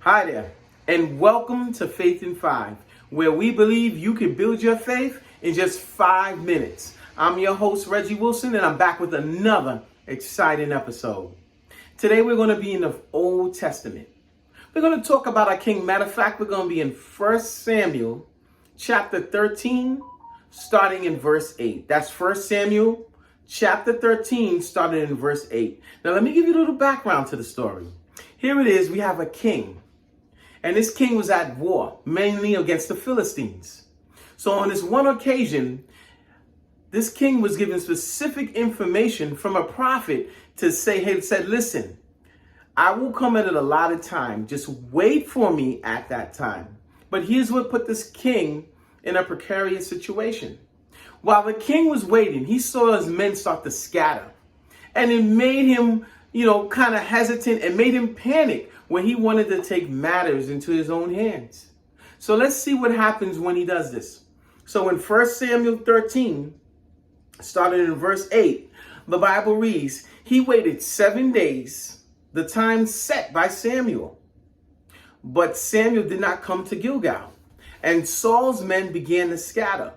Hi there, and welcome to Faith in 5, where we believe you can build your faith in just 5 minutes. I'm your host, Reggie Wilson, and I'm back with another exciting episode. Today we're going to be in the Old Testament. We're going to talk about our king. Matter of fact, we're going to be in 1 Samuel chapter 13, starting in verse 8. That's 1 Samuel chapter 13, starting in verse 8. Now let me give you a little background to the story. Here it is, we have a king. And this king was at war, mainly against the Philistines. So on this one occasion, this king was given specific information from a prophet to say, hey, said, listen, I will come at it a lot of time. Just wait for me at that time. But here's what put this king in a precarious situation. While the king was waiting, he saw his men start to scatter. And it made him, kind of hesitant and made him panic when he wanted to take matters into his own hands. So let's see what happens when he does this. So in 1 Samuel 13, starting in verse 8, the Bible reads, he waited 7 days, the time set by Samuel. But Samuel did not come to Gilgal, and Saul's men began to scatter.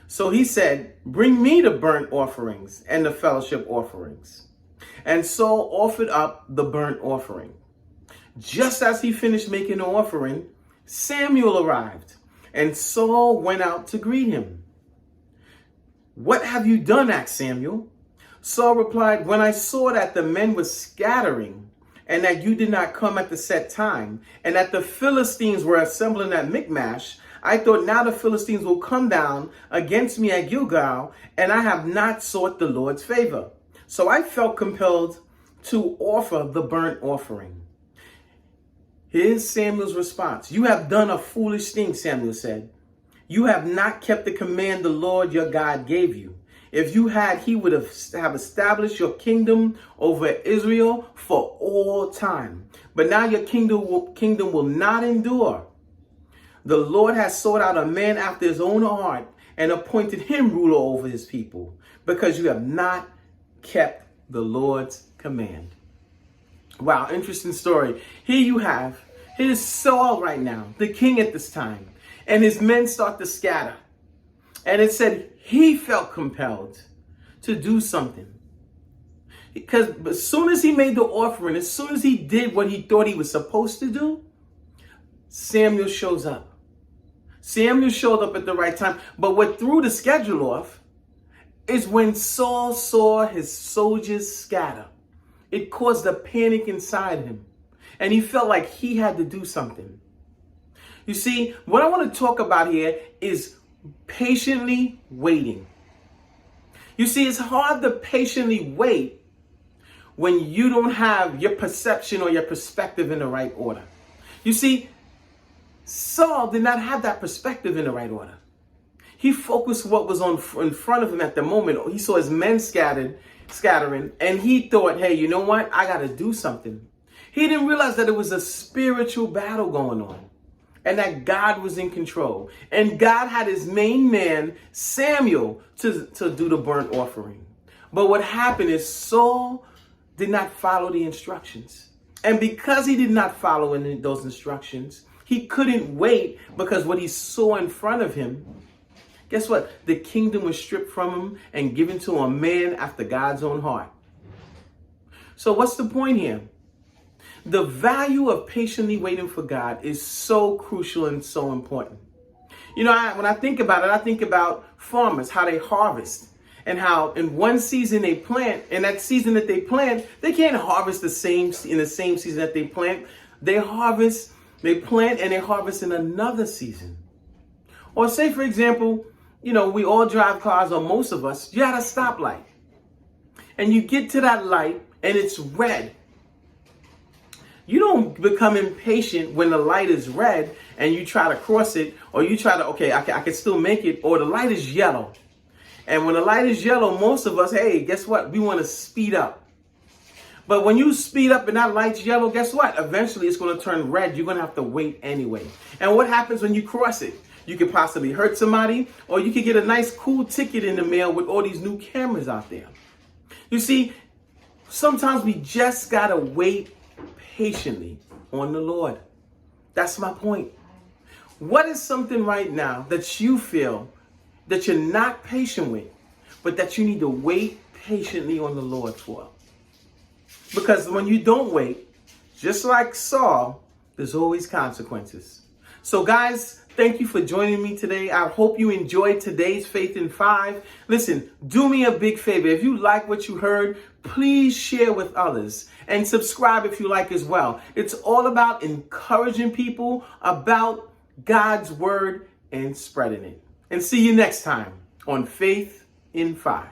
So he said, bring me the burnt offerings and the fellowship offerings. And Saul offered up the burnt offering. Just as he finished making the offering, Samuel arrived, and Saul went out to greet him. What have you done? Asked Samuel. Saul replied, when I saw that the men were scattering, and that you did not come at the set time, and that the Philistines were assembling at Michmash, I thought now the Philistines will come down against me at Gilgal, and I have not sought the Lord's favor. So I felt compelled to offer the burnt offering. Here's Samuel's response. You have done a foolish thing, Samuel said. You have not kept the command the Lord your God gave you. If you had, he would have established your kingdom over Israel for all time. But now your kingdom will not endure. The Lord has sought out a man after his own heart and appointed him ruler over his people, because you have not kept the Lord's command. Wow, interesting story. Here's Saul right now, the king at this time, and his men start to scatter. And it said he felt compelled to do something. Because as soon as he made the offering, as soon as he did what he thought he was supposed to do, Samuel shows up. Samuel showed up at the right time. But what threw the schedule off is when Saul saw his soldiers scatter. It caused a panic inside him, and he felt like he had to do something. You see, what I want to talk about here is patiently waiting. You see, it's hard to patiently wait when you don't have your perception or your perspective in the right order. You see, Saul did not have that perspective in the right order. He focused what was in front of him at the moment. He saw his men scattering, and he thought, hey, you know what? I got to do something. He didn't realize that it was a spiritual battle going on, and that God was in control. And God had his main man, Samuel, to do the burnt offering. But what happened is Saul did not follow the instructions. And because he did not follow those instructions, he couldn't wait, because what he saw in front of him, guess what? The kingdom was stripped from him and given to a man after God's own heart. So what's the point here? The value of patiently waiting for God is so crucial and so important. When I think about it, I think about farmers, how they harvest, and how in one season they plant, and that season that they plant, they can't harvest in the same season that they plant. They plant and they harvest in another season. Or say, for example, we all drive cars, or most of us, you're at a stoplight. And you get to that light and it's red. You don't become impatient when the light is red and you try to cross it, or you try to, I can still make it, or the light is yellow. And when the light is yellow, most of us, hey, guess what? We want to speed up. But when you speed up and that light's yellow, guess what? Eventually it's going to turn red. You're going to have to wait anyway. And what happens when you cross it? You could possibly hurt somebody, or you could get a nice cool ticket in the mail with all these new cameras out there. You see, sometimes we just got to wait patiently on the Lord. That's my point. What is something right now that you feel that you're not patient with, but that you need to wait patiently on the Lord for? Because when you don't wait, just like Saul, there's always consequences. So guys, thank you for joining me today. I hope you enjoyed today's Faith in 5. Listen, do me a big favor. If you like what you heard, please share with others and subscribe if you like as well. It's all about encouraging people about God's word and spreading it. And see you next time on Faith in 5.